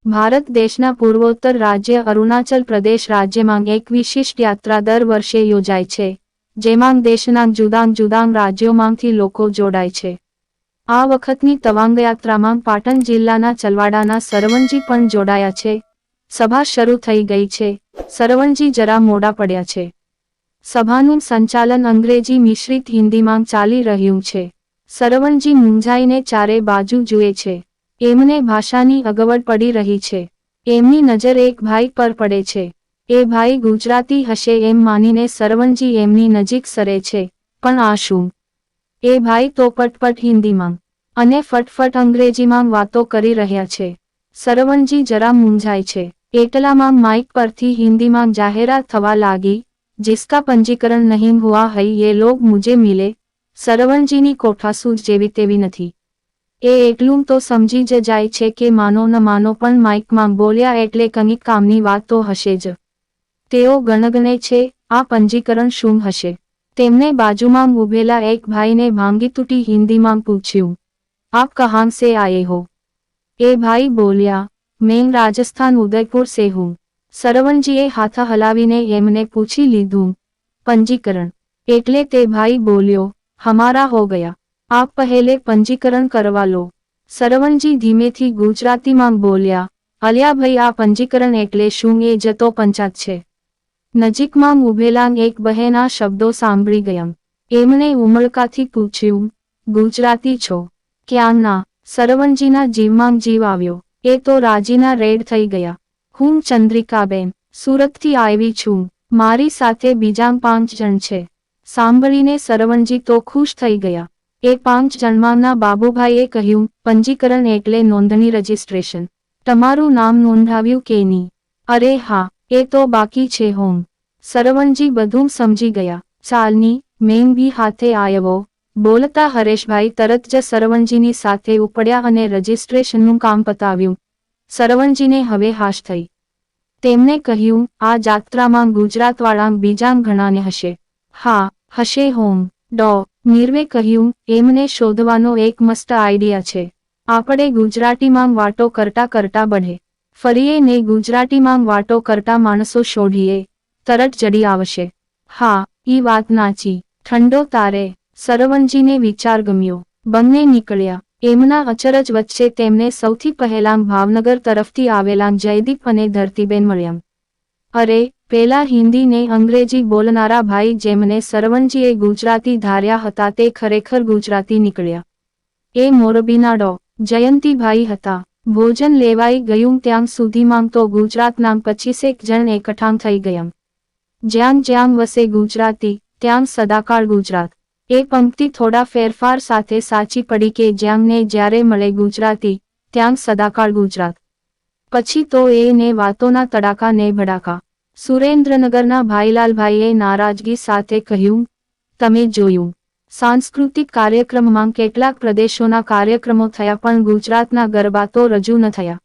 ભારત દેશના પૂર્વોત્તર રાજ્ય અરુણાચલ પ્રદેશ રાજ્યમાં એક વિશિષ્ટ યાત્રા દર વર્ષે યોજાય છે, જેમાં દેશના જુદા જુદા રાજ્યોમાંથી લોકો જોડાય છે. આ વખતની તવાંગ યાત્રામાં પાટણ જિલ્લાના ચલવાડાના સરવણજી પણ જોડાયા છે. સભા શરૂ થઈ ગઈ છે. સરવણજી જરા મોડા પડ્યા છે. સભાનું સંચાલન અંગ્રેજી મિશ્રિત હિન્દીમાં ચાલી રહ્યું છે. સરવણજી મૂંઝાઈને ચારે બાજુ જુએ છે. એમને ભાષાની અગવડ પડી રહી છે. એમની નજર એક ભાઈ પર પડે છે. એ ભાઈ ગુજરાતી હશે એમ માનીને સરવણજી એમની નજીક સરે છે, પણ આ શું? એ ભાઈ તો પટપટ હિન્દીમાં અને ફટફટ અંગ્રેજીમાં વાતો કરી રહ્યા છે. સરવણજી જરા મૂંઝાય છે. એટલામાં માઇક પરથી હિન્દીમાં જાહેરાત થવા લાગી, जिसका पंजीकरण नहीं हुआ है ये लोग मुझे मिले. સરવણજીની કોઠાસૂઝ જેવી તેવી નથી. એ એટલું તો સમજી જ જાય છે કે માનો ન માનો પણ માઇકમાં બોલ્યા એટલે કંઈક કામની વાત તો હશે જ. તેઓ ગણગણે છે, આ પંજીકરણ શું હશે? તેમને બાજુમાં ઊભેલા એક ભાઈને ભાંગી તૂટી હિન્દીમાં પૂછ્યું, આપ કહાં સે આયે હો? એ ભાઈ બોલ્યા, મેં રાજસ્થાન ઉદયપુર સે હું. સરવણજીએ હાથ હલાવીને એમને પૂછી લીધું, પંજીકરણ? એટલે તે ભાઈ બોલ્યો, હમારા હો ગયા. આપ પહેલે પંજીકરણ કરવા લો. સરવણજી ધીમેથી ગુજરાતીમાં બોલ્યા, અલ્યા ભાઈ આ પંજીકરણ એટલે શું? એ જ તો પંચાત છે. નજીકમાં ઊભેલા એક બહેન આ શબ્દો સાંભળી ગયા. એમણે ઉમળકાથી પૂછ્યું, ગુજરાતી છો? ક્યાંના? સરવણજીના જીવમાં જીવ આવ્યો. એ તો રાજીના રેડ થઈ ગયા. હું ચંદ્રિકાબેન, સુરતથી આવી છું. મારી સાથે બીજા 5 જણ છે. સાંભળીને સરવણજી તો ખુશ થઈ ગયા. એ 5 જણમાંના બાબુભાઈએ કહ્યું, પંજીકરણ એટલે નોંધણી રજિસ્ટ્રેશન. તમારું નામ નોંધાવ્યું કે નહીં? અરે હા, એ તો બાકી છે હોમ. સરવણજી બધું સમજી ગયા. ચાલની, મેં બી હાથે આવ્યો. બોલતા હરેશભાઈ તરત જ સરવણજીની સાથે ઉપડ્યા અને રજિસ્ટ્રેશનનું કામ પતાવ્યું. સરવણજીને હવે હાશ થઈ. તેમણે કહ્યું, આ જાત્રામાં ગુજરાતવાળા બીજા ઘણાને હશે. હા, હશે હોમ. નિર્વે કહ્યું, એમને શોધવાનો એક મસ્ત આઈડિયા છે. આપણે ગુજરાતીમાં વાતો કરતા કરતા બઢે. ફરીએ ને ગુજરાતીમાં વાતો કરતા માણસો શોધીએ, તરત જડી આવશે. હા, ઈ વાત નાચી. ઠંડો તારે. સરવણજીને વિચાર ગમ્યો. બંને નીકળ્યા. એમના અચરજ વચ્ચે તેમને સૌથી પહેલાં ભાવનગર તરફથી આવેલા જયદીપ અને ધરતીબેન મળ્યા. અરે, પેલા હિન્દી ને અંગ્રેજી બોલનારા ભાઈ જેમને સરવણજીએ ગુજરાતી ધાર્યા હતા તે ખરેખર ગુજરાતી નીકળ્યા. એ મોરબીના જયંતીભાઈ હતા. ભોજન લેવાઈ ગયું ત્યાં સુધીમાં તો ગુજરાતના 25 જણ એકઠાં થઈ ગયા. જ્યાં જ્યાં વસે ગુજરાતી, ત્યાં સદાકાળ ગુજરાત. એ પંક્તિ થોડા ફેરફાર સાથે સાચી પડી કે જ્યાં ને જ્યારે મળે ગુજરાતી, ત્યાં સદાકાળ ગુજરાત. પછી તો એને વાતોના તડાકા ને ભડાકા. સુરેન્દ્રનગરના ભાઈલાલભાઈએ નારાજગી સાથે કહ્યું, તમે જોયું, સાંસ્કૃતિક કાર્યક્રમમાં કેટલાક પ્રદેશોના કાર્યક્રમો થયા પણ ગુજરાતના ગરબા તો રજૂ ન થયા.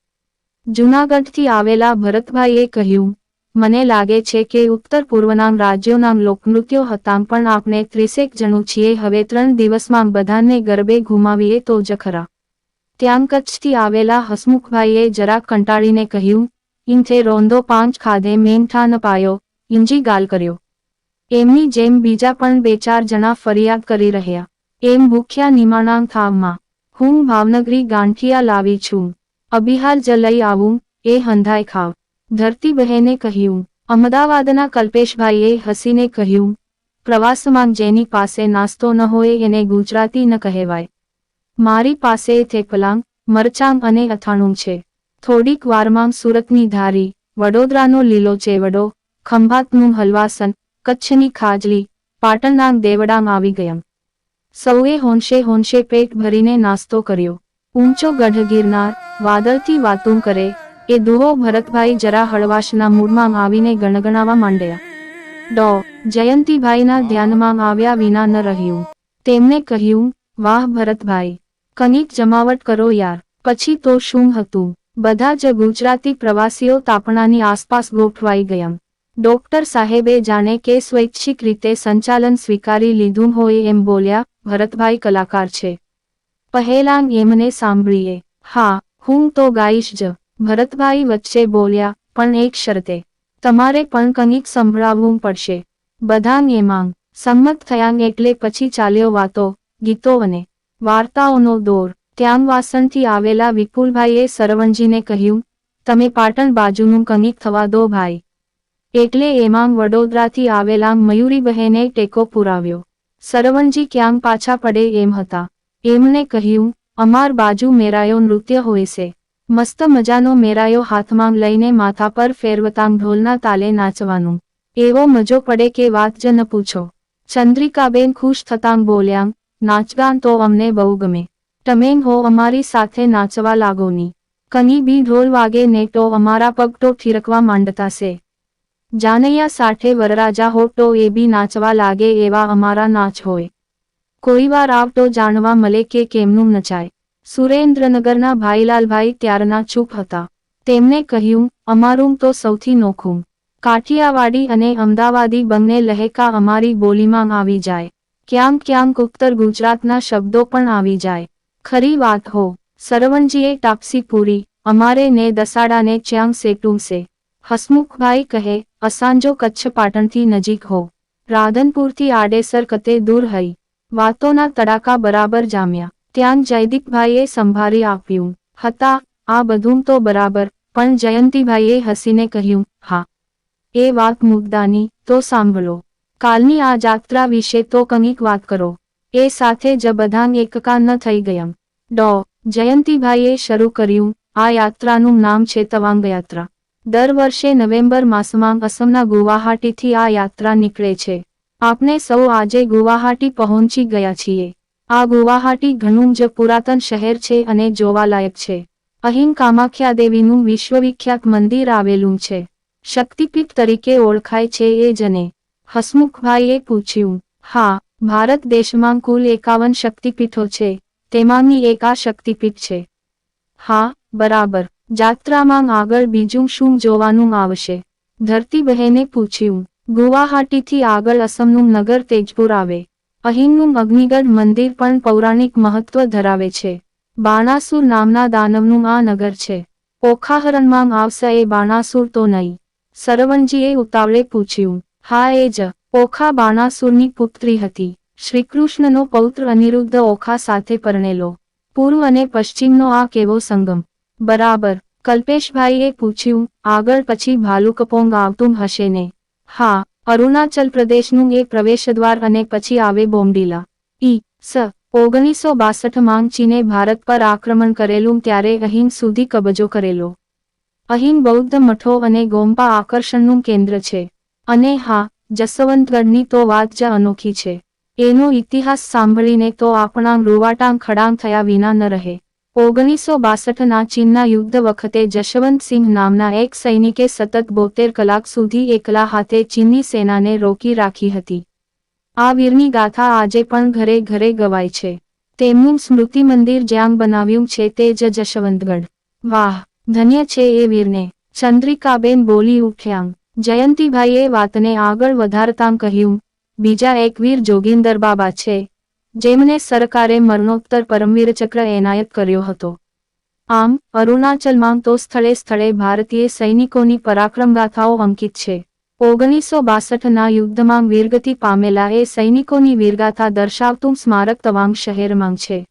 જૂનાગઢથી આવેલા ભરતભાઈએ કહ્યું, મને લાગે છે કે ઉત્તર પૂર્વના રાજ્યોના લોકનૃત્યો હતા પણ આપણે 30 જણું છીએ હવે 3 દિવસમાં બધાને ગરબે ઘુમાવીએ તો જ ખરા. ત્યાં કચ્છથી આવેલા હસમુખભાઈએ જરા કંટાળીને કહ્યું, ઇન્થે રોંદો 5 ખાધે મેંઠા ન પાયો, ઇંજી ગાલ કર્યો. એમની જેમ બીજા પણ 2-4 જણા ફરિયાદ કરી રહ્યા. એમ ભૂખ્યા નિમાણા થાવમાં. હું ભાવનગરી ગાંઠિયા લાવી છું. અબિહાર જ લઈ આવું, એ હંધાય ખાવ. ધરતીબહેને કહ્યું. અમદાવાદના કલ્પેશભાઈએ હસીને કહ્યું, પ્રવાસમાં જેની પાસે નાસ્તો ન હોય એને ગુજરાતી ન કહેવાય. મારી પાસે થેપલાં, મરચાં અને અથાણું છે. થોડીક વારમાં સુરતની ધારી, વડોદરાનો લીલો ચેવડો, ખંભાતનું હલવાસન, કચ્છની ખાજલી, પાટણના દેવડાં આવી ગયા. સૌએ હોંશે હોંશે પેટ ભરીને નાસ્તો કર્યો. ઊંચો ગઢ ગિરનાર, વાદળથી વાતું કરે, એ દુહો ભરતભાઈ જરા હળવાશના મૂડમાં આવીને ગણગણાવા માંડ્યા. જયંતીભાઈના ધ્યાનમાં આવ્યા વિના ન રહ્યું. તેમણે કહ્યું, વાહ ભરતભાઈ, કનીક જમાવટ કરો યાર. પછી તો શું હતું, બધા જ ગુજરાતી પ્રવાસીઓ તાપણાની આસપાસ ગોઠવાઈ ગયા. ડોક્ટર સાહેબે જાણે કે સ્વૈચ્છિક રીતે સંચાલન સ્વીકારી લીધું હોય એમ બોલ્યા, ભરતભાઈ કલાકાર છે. પહેલાં એમને સાંભળીએ. હા, હું તો ગાઈશ જ. ભરતભાઈ વચ્ચે બોલ્યા, પણ એક શરતે. તમારે પણ કંઈક સંભળાવવું પડશે. બધાં એમાં સંમત થયાં એટલે પછી ચાલ્યો વાતો, ગીતો અને વાર્તાઓનો દોર. ત્યાં વાસણથી આવેલા વિપુલભાઈએ સરવણજીને કહ્યું, તમે પાટણ બાજુનું કંઈક થવા દો ભાઈ. એટલે એમાં વડોદરાથી આવેલા મયુરીબહેને ટેકો પુરાવ્યો. સરવણજી ક્યાં પાછા પડે એમ હતા. એમણે કહ્યું, અમાર બાજુ મેરાયો નૃત્ય હોય છે. મસ્ત મજાનો મેરાયો હાથમાં લઈને માથા પર ફેરવતાં ઢોલના તાલે નાચવાનું. એવો મજો પડે કે વાત જ ન પૂછો. ચંદ્રિકાબેન ખુશ થતાં બોલ્યાં, નાચગાન તો અમને બહુ ગમે. તમે હો અમારી સાથે નાચવા લાગોની. કની બી ઢોલ વાગે ને તો અમારા પગ તો થિરકવા માંડતા છે. જાનૈયા સાઠે વરરાજા હો તો એ બી નાચવા લાગે એવા અમારા નાચ હોય. કોઈવાર આવ તો જાણવા મળે કે કેમનું નચાય. સુરેન્દ્રનગરના ભાઈલાલભાઈ ત્યારના ચૂપ હતા. તેમણે કહ્યું, અમારું તો સૌથી નોખું. કાઠિયાવાડી અને અમદાવાદી બંને લહેકા અમારી બોલીમાં આવી જાય. ક્યાંક ક્યાંક ઉત્તર ગુજરાતના શબ્દો પણ આવી જાય. ખરી વાત હો. સરવણજીએ ટાપસી પૂરી, અમારે ને દસાડાને ચ્યાંગ સેટું છે. હસમુખભાઈ કહે, અસાંજો કચ્છ પાટણથી નજીક હો. રાધનપુરથી આડેસર કતે દૂર હઈ. વાતોના તડાકા બરાબર જામ્યા. ત્યાં જયદીપભાઈએ સંભાળી આપ્યું. હતા, આ બધું તો બરાબર, પણ જયંતીભાઈએ હસીને કહ્યું, હા. એ વાત મુદ્દાની, તો સાંભળો. કાલની આ જાત્રા વિશે તો કંઈક વાત કરો. એ સાથે જ બધાં એકકાન થઈ ગયાં. જયંતીભાઈએ શરૂ કર્યું, આ યાત્રાનું નામ છે તવાંગ યાત્રા. દર વર્ષે નવેમ્બર માસમાં અસમના ગુવાહાટીથી આ યાત્રા નીકળે છે. આપણે સૌ આજે ગુવાહાટી પહોંચી ગયા છીએ. આ ગુવાહાટી ઘણું જ પુરાતન શહેર છે અને જોવાલાયક છે. અહીં કામાખ્યા દેવીનું વિશ્વવિખ્યાત મંદિર આવેલું છે. શક્તિપીઠ તરીકે ઓળખાય છે એ જને. હસમુખભાઈએ પૂછ્યું, હા, ભારત દેશમાં કુલ 51 શક્તિપીઠો છે. તેમાંની એક આ શક્તિપીઠ છે. હા, બરાબર. જાત્રામાં આગળ બીજું શું જોવાનું આવશે? ધરતીબહેને પૂછ્યું. ગુવાહાટીથી આગળ અસમનું નગર તેજપુર આવે. અહીંનું અગ્નિગઢ મંદિર પણ પૌરાણિક મહત્વ ધરાવે છે. બાણાસુર નામના દાનવનું આ નગર છે. ઓખાહરણમાં આવશે એ બાણાસુર તો નહીં? સરવણજીએ ઉતાવળે પૂછ્યું. હા, એ જ. ઓખા બાણાસુરની પુત્રી હતી. શ્રીકૃષ્ણનો પૌત્ર અનિરુદ્ધ ઓખા સાથે પરણેલો. પૂર્વ અને પશ્ચિમનો આ કેવો સંગમ. બરાબર. કલ્પેશભાઈએ પૂછ્યું, આગળ પછી ભાલુકપોંગ આવતું હશે ને? હા, અરુણાચલ પ્રદેશનું એ પ્રવેશદ્વાર અને પછી આવે બોમડીલા. સ 1962માં ચીને ભારત પર આક્રમણ કરેલું ત્યારે અહીં સુધી કબજો કરેલો. અહીં બૌદ્ધ મઠો અને ગોમ્પા આકર્ષણનું કેન્દ્ર છે. અને હા, જસવંતગઢની તો વાત જ અનોખી છે. એનો ઇતિહાસ સાંભળીને તો આપણા રૂવાટાં ખડાં થયા વિના ન રહે. 1962ના ચીનના યુદ્ધ વખતે જશવંતસિંહ નામના એક સૈનિકે સતત 72 કલાક સુધી એકલા હાથે ચીનની સેનાને રોકી રાખી હતી. આ વીરની ગાથા આજે પણ ઘરે ઘરે ગવાય છે. તેમનું સ્મૃતિ મંદિર જ્યાં બનાવ્યું છે તે જ જશવંતગઢ. વાહ, ધન્ય છે એ વીરને. ચંદ્રિકાબેન બોલી ઉઠ્યાં. જયંતીભાઈએ વાતને આગળ વધારતાં કહ્યું, બીજા એક વીર જોગીંદર બાબા છે, જેમને સરકારે મરણોત્તર પરમવીર ચક્ર એનાયત કર્યો હતો. આમ, અરુણાચલમાં તો સ્થળે સ્થળે ભારતીય સૈનિકોની પરાક્રમગાથાઓ અંકિત છે. 1962ના યુદ્ધમાં વીરગતિ પામેલા એ સૈનિકોની વીરગાથા દર્શાવતું સ્મારક તવાંગ શહેરમાં છે.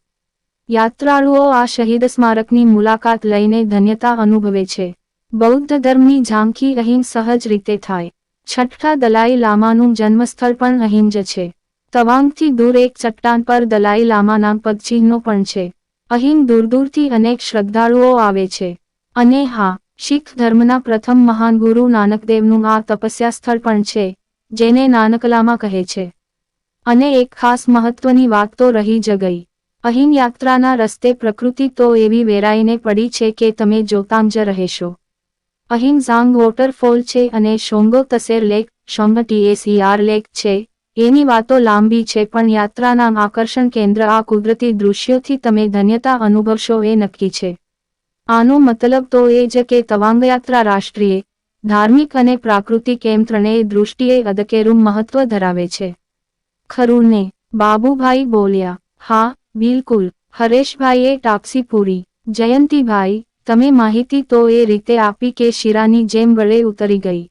યાત્રાળુઓ આ શહીદ સ્મારકની મુલાકાત લઈને ધન્યતા અનુભવે છે. બૌદ્ધ ધર્મની ઝાંખી અહીં સહજ રીતે થાય. છઠ્ઠા દલાઈ લામાનું જન્મસ્થળ પણ અહીં જ છે. તવાંગથી દૂર એક ચટ્ટાન પર દલાઈ લામાના પગચિહ્નો પણ છે. અહીં દૂર દૂરથી અનેક શ્રદ્ધાળુઓ આવે છે. અને હા, શીખ ધર્મના પ્રથમ મહાન ગુરુ નાનકદેવનું આ તપસ્યા સ્થળ પણ છે, જેને નાનકલામા કહે છે. અને એક ખાસ મહત્વની વાત તો રહી જ ગઈ. અહીં યાત્રાના રસ્તે પ્રકૃતિ તો એવી વેરાઈને પડી છે કે તમે જોતાં જ રહેશો. અહીં ઝાંગ વોટરફોલ છે અને શોંગો તસેર લેક, શોંગ TSER લેક છે. એની વાતો લાંબી છે પણ યાત્રાના આકર્ષણ કેન્દ્ર આ કુદરતી દૃશ્યોથી તમે ધન્યતા અનુભવશો એ નક્કી છે. આનો મતલબ તો એ જ કે તવાંગ યાત્રા રાષ્ટ્રીય, ધાર્મિક અને પ્રાકૃતિક એમ ત્રણેય દૃષ્ટિએ અદકેરું મહત્વ ધરાવે છે. ખરું ને? બાબુભાઈ બોલ્યા. હા, બિલકુલ. હરેશભાઈએ ટાપસી પૂરી. જયંતીભાઈ, તમે માહિતી તો એ રીતે આપી કે શીરાની જેમ ગળે ઉતરી ગઈ.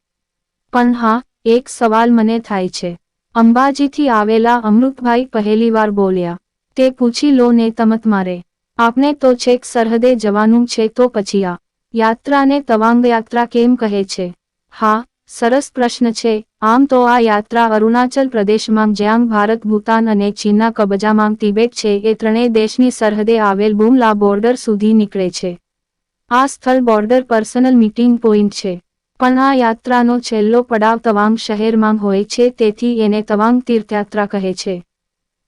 પણ હા, એક સવાલ મને થાય છે. અંબાજીથી આવેલા અમૃતભાઈ પહેલીવાર બોલ્યા. તે પૂછી લો ને તમત મારે. આપને તો છેક સરહદે જવાનું છે તો પછી આ યાત્રાને તવાંગ યાત્રા કેમ કહે છે? હા, સરસ પ્રશ્ન છે. આમ તો આ યાત્રા અરુણાચલ પ્રદેશમાં જ્યાં ભારત, ભૂતાન અને ચીનના કબજામાં તિબેટ છે એ ત્રણેય દેશની સરહદે આવેલ બુમલા બોર્ડર સુધી નીકળે છે. આ સ્થળ બોર્ડર પર્સનલ મીટિંગ પોઈન્ટ છે. પણ આ યાત્રાનો છેલ્લો પડાવ તવાંગ શહેરમાં હોય છે, તેથી એને તવાંગ તીર્થયાત્રા કહે છે.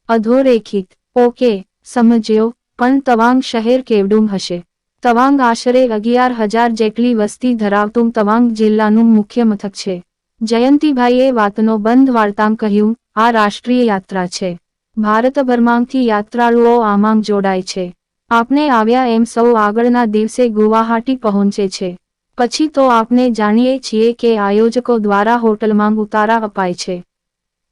અધોરેખિત. ઓકે, સમજ્યો. પણ તવાંગ શહેર કેવડું હશે? તવાંગ આશરે 11,000 જેટલી વસ્તી ધરાવતું તવાંગ જિલ્લાનું મુખ્ય મથક છે. જયંતિભાઈએ વાતનો બંધ વાળતાં કહ્યું, આ રાષ્ટ્રીય યાત્રા છે. ભારતભરમાંથી યાત્રાળુઓ આમાં જોડાય છે. આપણે આવ્યા એમ સૌ આગળના દિવસે ગુવાહાટી પહોંચે છે. પછી તો આપણે જાણીએ છીએ કે આયોજકો દ્વારા હોટલમાં ઉતારા અપાય છે.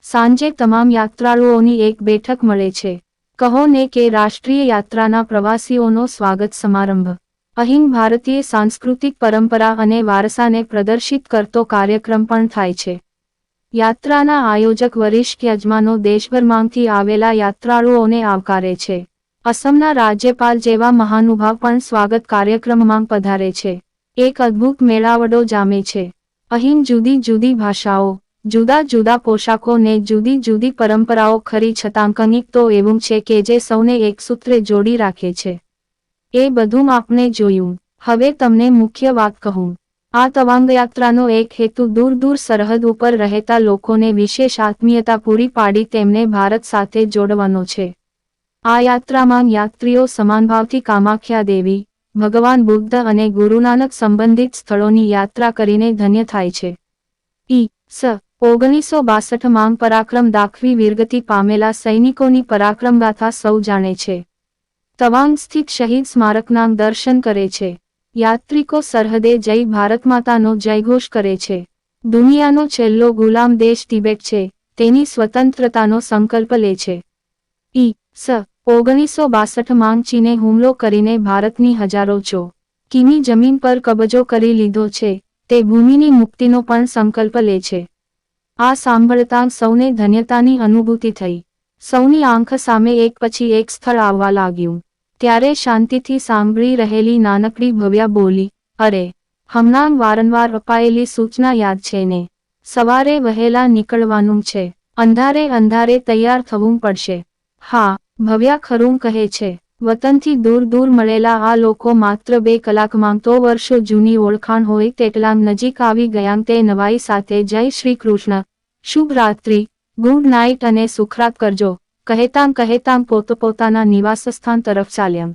સાંજે તમામ યાત્રાળુઓની એક બેઠક મળે છે. કહો ને કે રાષ્ટ્રીય યાત્રાના પ્રવાસીઓનો સ્વાગત સમારંભ. અહીં ભારતીય સાંસ્કૃતિક પરંપરા અને વારસાને પ્રદર્શિત કરતો કાર્યક્રમ પણ થાય છે. યાત્રાના આયોજક વરિષ્ઠ યજમાનો દેશભરમાંથી આવેલા યાત્રાળુઓને આવકારે છે. અસમના રાજ્યપાલ જેવા મહાનુભાવ પણ સ્વાગત કાર્યક્રમમાં પધારે છે. એક અદ્ભુત મેળાવડો જામે છે. અહીં જુદી જુદી ભાષાઓ, જુદા જુદા પોશાકો ને જુદી જુદી પરંપરાઓ ખરી છતાં કંઈક તો એવું છે કે જે સૌને એક સૂત્રે જોડી રાખે છે. એ બધું આપણે જોયું. હવે તમને મુખ્ય વાત કહું. આ તવાંગ યાત્રાનો એક હેતુ દૂર દૂર સરહદ ઉપર રહેતા લોકોને વિશેષ આત્મીયતા પૂરી પાડી તેમને ભારત સાથે જોડવાનો છે. આ યાત્રામાં યાત્રીઓ સમાનભાવથી કામાખ્યા દેવી, ભગવાન બુદ્ધ અને ગુરુ નાનક સંબંધિત સ્થળોની યાત્રા કરીને ધન્ય થાય છે. ઈ.સ. 1962માં પરાક્રમ દાખવી વીરગતિ પામેલા સૈનિકોની પરાક્રમગાથા સૌ જાણે છે. તવાંગ સ્થિત શહીદ સ્મારકના દર્શન કરે છે. યાત્રિકો સરહદે જઈ ભારતમાતાનો જયઘોષ કરે છે. દુનિયાનો છેલ્લો ગુલામ દેશ તિબેટ છે, તેની સ્વતંત્રતાનો સંકલ્પ લે છે. ઈ.સ. 1962માં ચીને હુમલો કરીને ભારતની હજારો કિમી જમીન પર કબજો કરી લીધો છે, તે ભૂમિની મુક્તિનો પણ સંકલ્પ લે છે. આ સાંભળતાં સૌને ધન્યતાની અનુભૂતિ થઈ. સૌની આંખ સામે એક પછી એક સ્થળ આવવા લાગ્યું. ત્યારે શાંતિથી સાંભળી રહેલી નાનકડી ભવ્યા બોલી, અરે, હમણાં વારંવાર અપાયેલી સૂચના યાદ છે ને? સવારે વહેલા નીકળવાનું છે. અંધારે અંધારે તૈયાર થવું પડશે. હા, ભવ્યા ખરું કહે છે. વતનથી દૂર દૂર મળેલા આ લોકો માત્ર 2 કલાકમાં તો વર્ષો જૂની ઓળખાણ હોય તેટલાં નજીક આવી ગયાં તે નવાઈ સાથે જય શ્રી કૃષ્ણ, શુભ રાત્રિ, ગુડ નાઇટ અને સુખરાત કરજો, કહેતાં પોતપોતાના નિવાસસ્થાન તરફ ચાલ્યા.